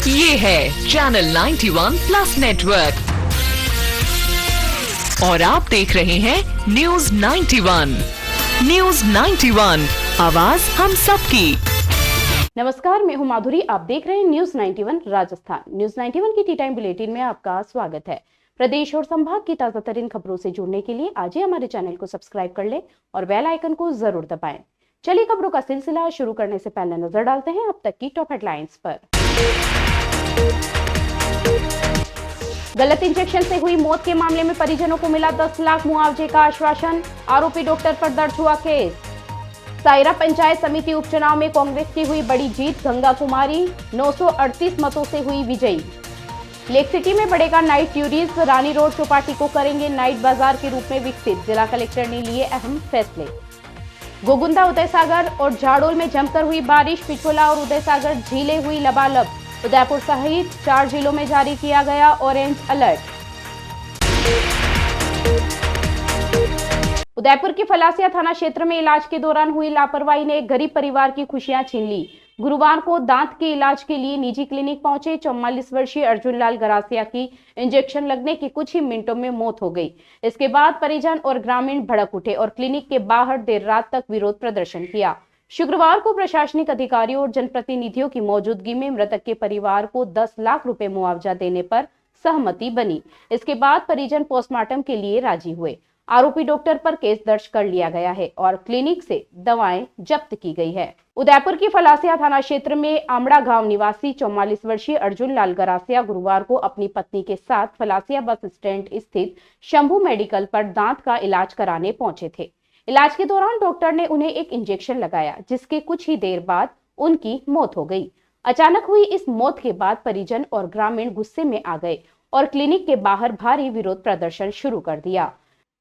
ये है channel 91 plus network और आप देख रहे हैं न्यूज 91। न्यूज 91, आवाज हम सबकी। नमस्कार, मैं हूं माधुरी। आप देख रहे हैं न्यूज 91 राजस्थान। न्यूज 91 की टी टाइम बुलेटिन में आपका स्वागत है। प्रदेश और संभाग की ताजा तरीन खबरों से जुड़ने के लिए आज ही हमारे चैनल को सब्सक्राइब कर लें और बेल आइकन को जरूर दबाएं। चलिए खबरों का सिलसिला शुरू करने से पहले नजर डालते हैं अब तक की टॉप हेडलाइंस पर। गलत इंजेक्शन से हुई मौत के मामले में परिजनों को मिला 10 लाख मुआवजे का आश्वासन। आरोपी डॉक्टर पर दर्ज हुआ केस। सायरा पंचायत समिति उपचुनाव में कांग्रेस की हुई बड़ी जीत। गंगा कुमारी 938 मतों से हुई विजयी। लेक सिटी में बढ़ेगा नाइट टूरिज्म। रानी रोड चौपाटी को करेंगे नाइट बाजार के रूप में विकसित। जिला कलेक्टर ने लिए अहम फैसले। गोगुंदा, उदय सागर और झाड़ोल में जमकर हुई बारिश। पिछोला और उदय सागर झीलें हुई लबालब। उदयपुर सहित 4 जिलों में जारी किया गया ऑरेंज अलर्ट। उदयपुर के फलासिया थाना क्षेत्र में इलाज के दौरान हुई लापरवाही ने एक गरीब परिवार की खुशियां छीन ली। गुरुवार को दांत के इलाज के लिए निजी क्लिनिक पहुंचे 44 वर्षीय अर्जुन लाल गरासिया की इंजेक्शन लगने के कुछ ही मिनटों में मौत हो गई। इसके बाद परिजन और ग्रामीण भड़क उठे और क्लिनिक के बाहर देर रात तक विरोध प्रदर्शन किया। शुक्रवार को प्रशासनिक अधिकारियों और जनप्रतिनिधियों की मौजूदगी में मृतक के परिवार को 10 लाख रुपए मुआवजा देने पर सहमति बनी। इसके बाद परिजन पोस्टमार्टम के लिए राजी हुए। आरोपी डॉक्टर पर केस दर्ज कर लिया गया है और क्लिनिक से दवाएं जब्त की गई है। उदयपुर की फलासिया थाना क्षेत्र में आमड़ा गांव निवासी 44 वर्षीय अर्जुन लाल गरासिया गुरुवार को अपनी पत्नी के साथ फलासिया बस स्टैंड स्थित शंभू मेडिकल पर दांत का इलाज कराने पहुंचे थे। इलाज के दौरान डॉक्टर ने उन्हें एक इंजेक्शन लगाया, जिसके कुछ ही देर बाद उनकी मौत हो गई। अचानक हुई इस मौत के बाद परिजन और ग्रामीण गुस्से में आ गए और क्लिनिक के बाहर भारी विरोध प्रदर्शन शुरू कर दिया।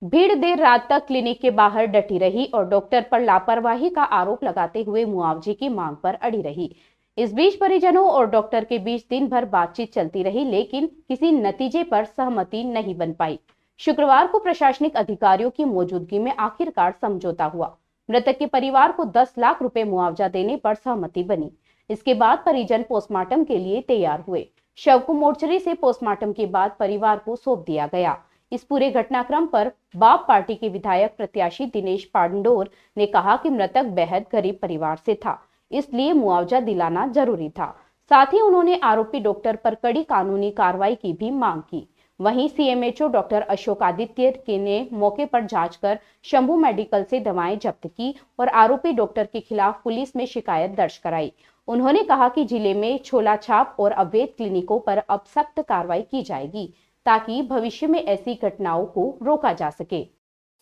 भीड़ देर रात तक क्लिनिक के बाहर डटी रही और डॉक्टर पर लापरवाही का आरोप लगाते हुए मुआवजे की मांग पर अड़ी रही। इस बीच परिजनों और डॉक्टर के बीच दिन भर बातचीत चलती रही, लेकिन किसी नतीजे पर सहमति नहीं बन पाई। शुक्रवार को प्रशासनिक अधिकारियों की मौजूदगी में आखिरकार समझौता हुआ। मृतक के परिवार को 10 लाख रुपए मुआवजा देने पर सहमति बनी। इसके बाद परिजन पोस्टमार्टम के लिए तैयार हुए। शव को मोर्चरी से पोस्टमार्टम के बाद परिवार को सौंप दिया गया। इस पूरे घटनाक्रम पर बाप पार्टी के विधायक प्रत्याशी दिनेश पांडोर ने कहा कि मृतक बेहद गरीब परिवार से था, इसलिए मुआवजा दिलाना जरूरी था। साथ ही उन्होंने आरोपी डॉक्टर पर कड़ी कानूनी कार्रवाई की भी मांग की। वहीं सीएमएचओ डॉक्टर अशोक आदित्य के ने मौके पर जांच कर शंभू मेडिकल से दवाएं जब्त की और आरोपी डॉक्टर के खिलाफ पुलिस में शिकायत दर्ज कराई। उन्होंने कहा कि जिले में छोला छाप और अवैध क्लिनिकों पर अब सख्त कार्रवाई की जाएगी, ताकि भविष्य में ऐसी घटनाओं को रोका जा सके।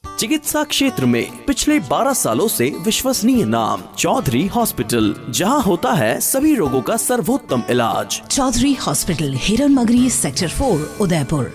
चिकित्सा क्षेत्र में पिछले 12 सालों से विश्वसनीय नाम चौधरी हॉस्पिटल, जहां होता है सभी रोगों का सर्वोत्तम इलाज। चौधरी हॉस्पिटल, हिरन मगरी, सेक्टर 4, उदयपुर।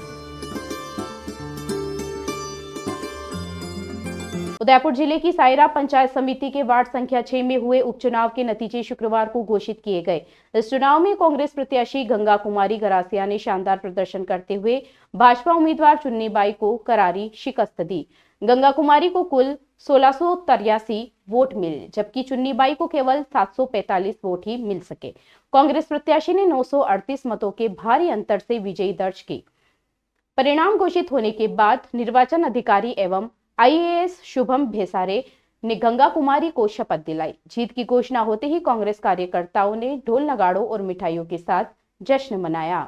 उदयपुर जिले की सायरा पंचायत समिति के वार्ड संख्या 6 में हुए उपचुनाव के नतीजे शुक्रवार को घोषित किए गए। इस चुनाव में कांग्रेस प्रत्याशी गंगा कुमारी गरासिया ने शानदार प्रदर्शन करते हुए भाजपा उम्मीदवार चुन्नीबाई को करारी शिकस्त दी। गंगा कुमारी को कुल 1683 वोट मिले, जबकि चुन्नीबाई को केवल 745 वोट ही मिल सके। कांग्रेस प्रत्याशी ने 938 मतों के भारी अंतर से विजयी दर्ज की। परिणाम घोषित होने के बाद निर्वाचन अधिकारी एवं आईएएस शुभम भेसारे ने गंगा कुमारी को शपथ दिलाई। जीत की घोषणा होते ही कांग्रेस कार्यकर्ताओं ने ढोल नगाड़ों और मिठाइयों के साथ जश्न मनाया।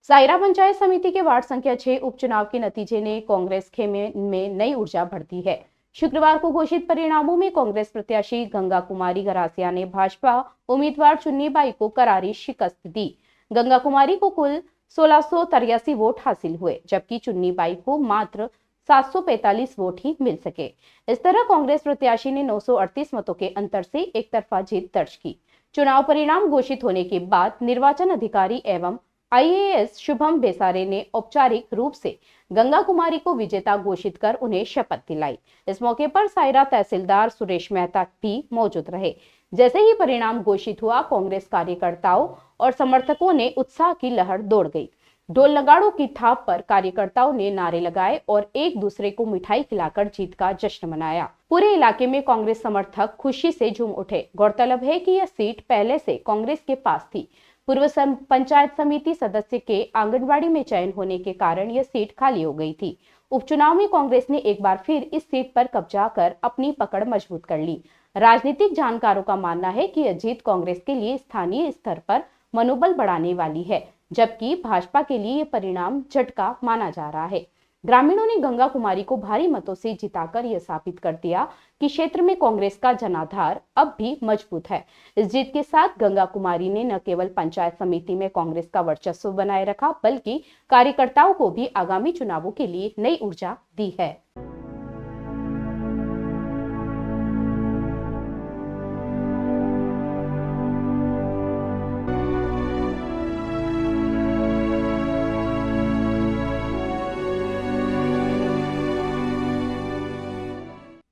सायरा पंचायत समिति के वार्ड संख्या 6 उपचुनाव के नतीजे ने कांग्रेस खेमे में नई ऊर्जा भर दी है। शुक्रवार को घोषित परिणामों में कांग्रेस प्रत्याशी गंगा कुमारी गरासिया ने भाजपा उम्मीदवार चुन्नीबाई को करारी शिकस्त दी। गंगा कुमारी को कुल 1683 वोट हासिल हुए, जबकि चुन्नीबाई को मात्र 745 वोट ही मिल सके। इस तरह कांग्रेस प्रत्याशी ने 938 मतों के अंतर से एक तरफा जीत दर्ज की। चुनाव परिणाम घोषित होने के बाद निर्वाचन अधिकारी एवं आईएएस शुभम भेसारे ने औपचारिक रूप से गंगा कुमारी को विजेता घोषित कर उन्हें शपथ दिलाई। इस मौके पर सायरा तहसीलदार सुरेश मेहता भी मौजूद रहे। जैसे ही परिणाम घोषित हुआ, कांग्रेस कार्यकर्ताओं और समर्थकों ने उत्साह की लहर दौड़ गई। ढोल नगाड़ों की थाप पर कार्यकर्ताओं ने नारे लगाए और एक दूसरे को मिठाई खिलाकर जीत का जश्न मनाया। पूरे इलाके में कांग्रेस समर्थक खुशी से झूम उठे। गौरतलब है कि यह सीट पहले से कांग्रेस के पास थी। पूर्व पंचायत समिति सदस्य के आंगनबाड़ी में चयन होने के कारण यह सीट खाली हो गई थी। उपचुनाव में कांग्रेस ने एक बार फिर इस सीट पर कब्जा कर अपनी पकड़ मजबूत कर ली। राजनीतिक जानकारों का मानना है कि यह जीत कांग्रेस के लिए स्थानीय स्तर पर मनोबल बढ़ाने वाली है, जबकि भाजपा के लिए यह परिणाम झटका माना जा रहा है। ग्रामीणों ने गंगा कुमारी को भारी मतों से जिताकर यह साबित कर दिया कि क्षेत्र में कांग्रेस का जनाधार अब भी मजबूत है। इस जीत के साथ गंगा कुमारी ने न केवल पंचायत समिति में कांग्रेस का वर्चस्व बनाए रखा, बल्कि कार्यकर्ताओं को भी आगामी चुनावों के लिए नई ऊर्जा दी है।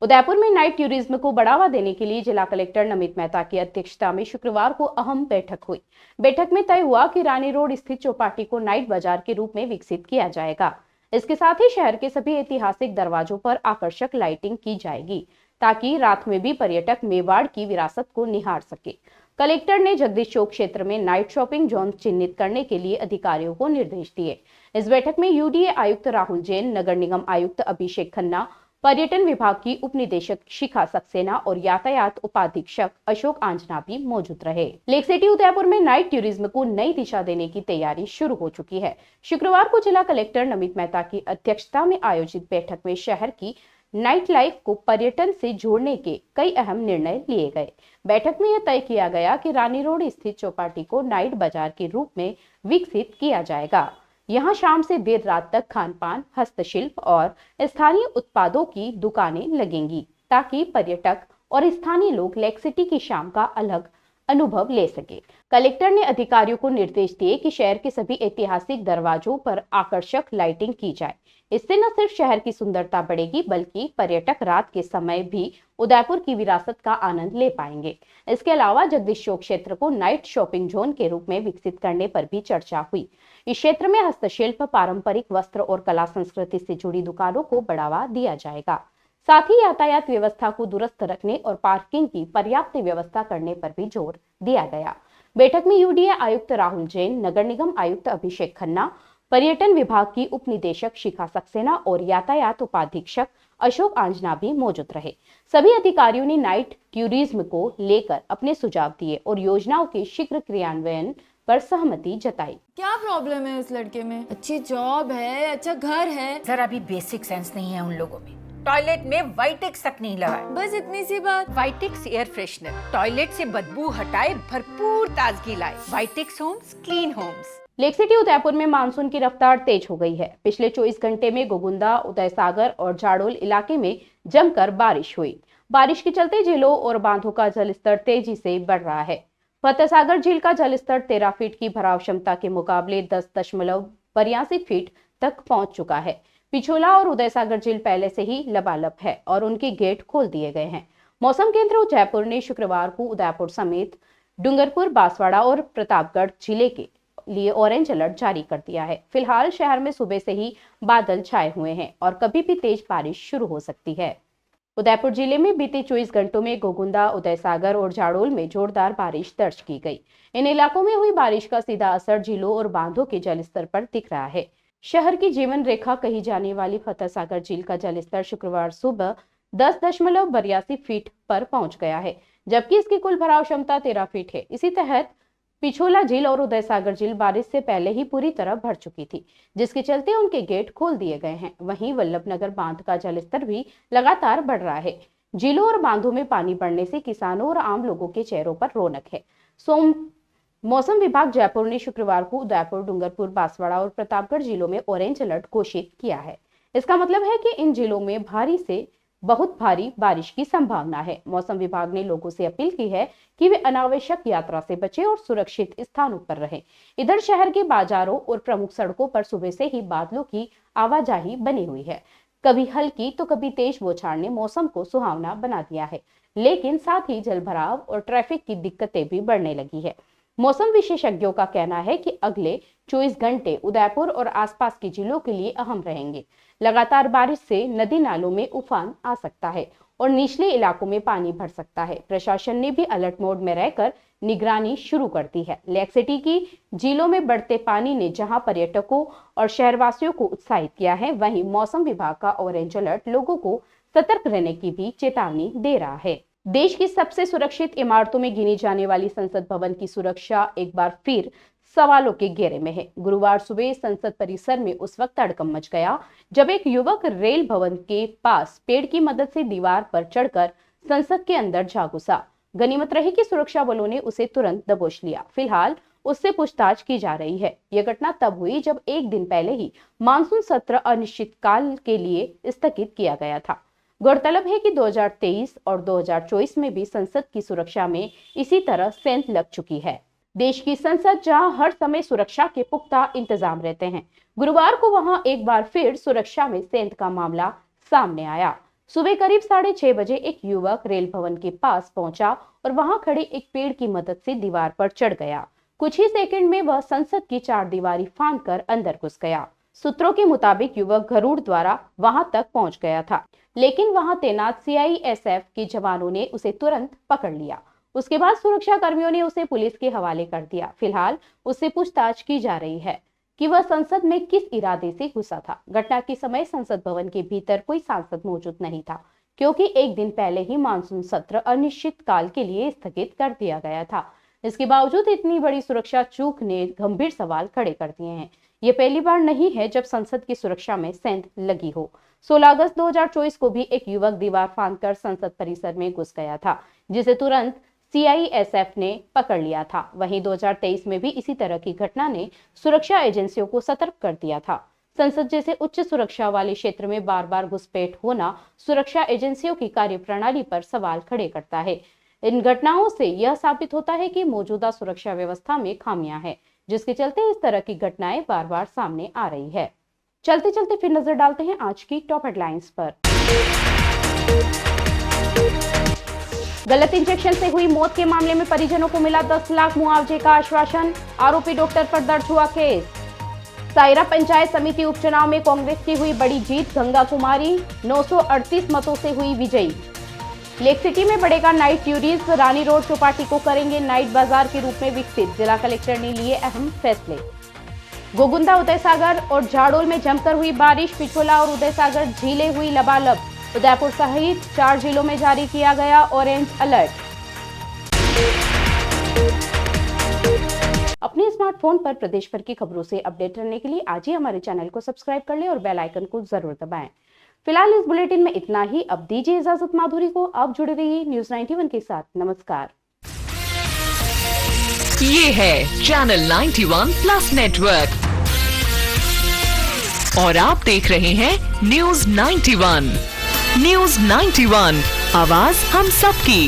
उदयपुर में नाइट टूरिज्म को बढ़ावा देने के लिए जिला कलेक्टर नमित मेहता की अध्यक्षता में शुक्रवार को अहम बैठक हुई। बैठक में तय हुआ कि रानी रोड स्थित चौपाटी को नाइट बाजार के रूप में विकसित किया जाएगा। इसके साथ ही शहर के सभी ऐतिहासिक दरवाजों पर आकर्षक लाइटिंग की जाएगी, ताकि रात में भी पर्यटक मेवाड़ की विरासत को निहार सके। कलेक्टर ने जगदीश चौक क्षेत्र में नाइट शॉपिंग जोन चिन्हित करने के लिए अधिकारियों को निर्देश दिए। इस बैठक में यूडीए आयुक्त राहुल जैन, नगर निगम आयुक्त अभिषेक खन्ना, पर्यटन विभाग की उप निदेशक शिखा सक्सेना और यातायात उपाधीक्षक अशोक आंजना भी मौजूद रहे। लेक सिटी उदयपुर में नाइट टूरिज्म को नई दिशा देने की तैयारी शुरू हो चुकी है। शुक्रवार को जिला कलेक्टर नमित मेहता की अध्यक्षता में आयोजित बैठक में शहर की नाइट लाइफ को पर्यटन से जोड़ने के कई अहम निर्णय लिए गए। बैठक में यह तय किया गया कि रानी रोड स्थित चौपाटी को नाइट बाजार के रूप में विकसित किया जाएगा। यहाँ शाम से देर रात तक खान पान, हस्तशिल्प और स्थानीय उत्पादों की दुकानें लगेंगी, ताकि पर्यटक और स्थानीय लोग लेक सिटी की शाम का अलग अनुभव ले सके। कलेक्टर ने अधिकारियों को निर्देश दिए कि शहर के सभी ऐतिहासिक दरवाजों पर आकर्षक लाइटिंग की जाए। इससे न सिर्फ शहर की सुंदरता बढ़ेगी, बल्कि पर्यटक रात के समय भी उदयपुर की विरासत का आनंद ले पाएंगे। इसके अलावा जगदीश चौक क्षेत्र को नाइट शॉपिंग जोन के रूप में विकसित करने पर भी चर्चा हुई। इस क्षेत्र में हस्तशिल्प, पारंपरिक वस्त्र और कला संस्कृति से जुड़ी दुकानों को बढ़ावा दिया जाएगा। साथ ही यातायात व्यवस्था को दुरुस्त रखने और पार्किंग की पर्याप्त व्यवस्था करने पर भी जोर दिया गया। बैठक में यूडीए आयुक्त राहुल जैन, नगर निगम आयुक्त अभिषेक खन्ना, पर्यटन विभाग की उप निदेशक शिखा सक्सेना और यातायात उपाधीक्षक अशोक आंजना भी मौजूद रहे। सभी अधिकारियों ने नाइट टूरिज्म को लेकर अपने सुझाव दिए और योजनाओं के शीघ्र क्रियान्वयन पर सहमति जताई। क्या प्रॉब्लम है उस लड़के में? अच्छी जॉब है, अच्छा घर है, जरा भी बेसिक सेंस नहीं है उन लोगों में। टॉयलेट में वाइटेक्स तक नहीं लगाए। बस इतनी सी बात। वाइटेक्स एयर फ्रेशनर टॉयलेट से बदबू हटाए, भरपूर ताजगी लाए। Vitex homes, clean homes. Lake city Udaipur में मानसून की रफ्तार तेज हो गई है। पिछले 24 घंटे में गोगुंदा, उदय सागर और जाडोल इलाके में जमकर बारिश हुई। बारिश के चलते झीलों और बांधों का जलस्तर तेजी से बढ़ रहा है। फतेह सागर झील का जलस्तर 13 फीट की भराव क्षमता के मुकाबले 10.82 फीट तक पहुंच चुका है। पिछोला और उदय सागर झील पहले से ही लबालब है और उनके गेट खोल दिए गए हैं। मौसम केंद्र जयपुर ने शुक्रवार को उदयपुर समेत डूंगरपुर, बांसवाड़ा और प्रतापगढ़ जिले के लिए ऑरेंज अलर्ट जारी कर दिया है। फिलहाल शहर में सुबह से ही बादल छाए हुए हैं और कभी भी तेज बारिश शुरू हो सकती है। उदयपुर जिले में बीते 24 घंटों में गोगुंदा, उदय सागर और जाडोल में जोरदार बारिश दर्ज की गई। इन इलाकों में हुई बारिश का सीधा असर झीलों और बांधों के जलस्तर पर दिख रहा है। शहर की जीवन रेखा कही जाने वाली फतेह सागर झील का जलस्तर शुक्रवार सुबह 10.82 फीट पर पहुंच गया है, जबकि इसकी कुल भराव क्षमता 13 फीट है। इसी तहत पिछोला झील और उदय सागर झील बारिश से पहले ही पूरी तरह भर चुकी थी, जिसके चलते उनके गेट खोल दिए गए हैं। वहीं वल्लभनगर बांध का जलस्तर भी लगातार बढ़ रहा है। झीलों और बांधों में पानी बढ़ने से किसानों और आम लोगों के चेहरों पर रौनक है। मौसम विभाग जयपुर ने शुक्रवार को उदयपुर, डूंगरपुर, बांसवाड़ा और प्रतापगढ़ जिलों में ऑरेंज अलर्ट घोषित किया है। इसका मतलब है कि इन जिलों में भारी से बहुत भारी बारिश की संभावना है। मौसम विभाग ने लोगों से अपील की है कि वे अनावश्यक यात्रा से बचें और सुरक्षित स्थानों पर रहें। इधर शहर के बाजारों और प्रमुख सड़कों पर सुबह से ही बादलों की आवाजाही बनी हुई है। कभी हल्की तो कभी तेज बौछार ने मौसम को सुहावना बना दिया है, लेकिन साथ ही जलभराव और ट्रैफिक की दिक्कतें भी बढ़ने लगी है। मौसम विशेषज्ञों का कहना है कि अगले 24 घंटे उदयपुर और आसपास के जिलों के लिए अहम रहेंगे। लगातार बारिश से नदी नालों में उफान आ सकता है और निचले इलाकों में पानी भर सकता है। प्रशासन ने भी अलर्ट मोड में रहकर निगरानी शुरू कर दी है। लेक सिटी की झीलों में बढ़ते पानी ने जहां पर्यटकों और शहरवासियों को उत्साहित किया है, वहीं मौसम विभाग का ऑरेंज अलर्ट लोगों को सतर्क रहने की भी चेतावनी दे रहा है। देश की सबसे सुरक्षित इमारतों में गिनी जाने वाली संसद भवन की सुरक्षा एक बार फिर सवालों के घेरे में है। गुरुवार सुबह संसद परिसर में उस वक्त हड़कंप मच गया जब एक युवक रेल भवन के पास पेड़ की मदद से दीवार पर चढ़कर संसद के अंदर जा घुसा। गनीमत रही कि सुरक्षा बलों ने उसे तुरंत दबोच लिया। फिलहाल उससे पूछताछ की जा रही है। यह घटना तब हुई जब एक दिन पहले ही मानसून सत्र अनिश्चितकाल के लिए स्थगित किया गया था। गौरतलब है कि 2023 और 2024 में भी संसद की सुरक्षा में इसी तरह सेंध लग चुकी है। देश की संसद जहां हर समय सुरक्षा के पुख्ता इंतजाम रहते हैं, गुरुवार को वहां एक बार फिर सुरक्षा में सेंध का मामला सामने आया। सुबह करीब 6:30 बजे एक युवक रेल भवन के पास पहुंचा और वहां खड़े एक पेड़ की मदद से दीवार पर चढ़ गया। कुछ ही सेकंड में वह संसद की चारदीवारी फांदकर अंदर घुस गया। सूत्रों के मुताबिक युवक गरुड़ द्वारा वहां तक पहुंच गया था, लेकिन वहां तैनात CISF के जवानों ने उसे तुरंत पकड़ लिया। उसके बाद सुरक्षा कर्मियों ने उसे पुलिस के हवाले कर दिया। फिलहाल उससे पूछताछ की जा रही है कि वह संसद में किस इरादे से घुसा था। घटना के समय संसद भवन के भीतर कोई सांसद मौजूद नहीं था, क्योंकि एक दिन पहले ही मानसून सत्र अनिश्चित काल के लिए स्थगित कर दिया गया था। इसके बावजूद इतनी बड़ी सुरक्षा चूक ने गंभीर सवाल खड़े कर दिए हैं। ये पहली बार नहीं है जब संसद की सुरक्षा में सेंध लगी हो। 16 अगस्त 2024 को भी एक युवक दीवार फांदकर संसद परिसर में घुस गया था, जिसे तुरंत CISF ने पकड़ लिया था। वहीं 2023 में भी इसी तरह की घटना ने सुरक्षा एजेंसियों को सतर्क कर दिया था। संसद जैसे उच्च सुरक्षा वाले क्षेत्र में बार बार घुसपैठ होना सुरक्षा एजेंसियों की कार्यप्रणाली पर सवाल खड़े करता है। इन घटनाओं से यह साबित होता है कि मौजूदा सुरक्षा व्यवस्था में खामियां हैं, जिसके चलते इस तरह की घटनाएं बार बार सामने आ रही है। चलते चलते फिर नजर डालते हैं आज की टॉप हेडलाइंस पर। गलत इंजेक्शन से हुई मौत के मामले में परिजनों को मिला 10 लाख मुआवजे का आश्वासन। आरोपी डॉक्टर पर दर्ज हुआ केस। सायरा पंचायत समिति उपचुनाव में कांग्रेस की हुई बड़ी जीत। गंगा कुमारी 938 मतों से हुई विजयी। लेक सिटी में बढ़ेगा नाइट टूरिज्म। रानी रोड चौपाटी को करेंगे नाइट बाजार के रूप में विकसित। जिला कलेक्टर ने लिए अहम फैसले। गोगुंदा, उदय सागर और झाड़ोल में जमकर हुई बारिश। पिछोला और उदय सागर झीलें हुई लबालब। उदयपुर सहित 4 जिलों में जारी किया गया ऑरेंज अलर्ट। अपने स्मार्टफोन पर प्रदेश भर की खबरों से अपडेट रहने के लिए आज ही हमारे चैनल को सब्सक्राइब कर लें और बेल आइकन को जरूर दबाएं। फिलहाल इस बुलेटिन में इतना ही। अब दीजिए इजाजत माधुरी को। आप जुड़े रहिए न्यूज़ 91 के साथ। नमस्कार। ये है चैनल 91 प्लस नेटवर्क और आप देख रहे हैं न्यूज़ 91। न्यूज़ 91, आवाज हम सबकी।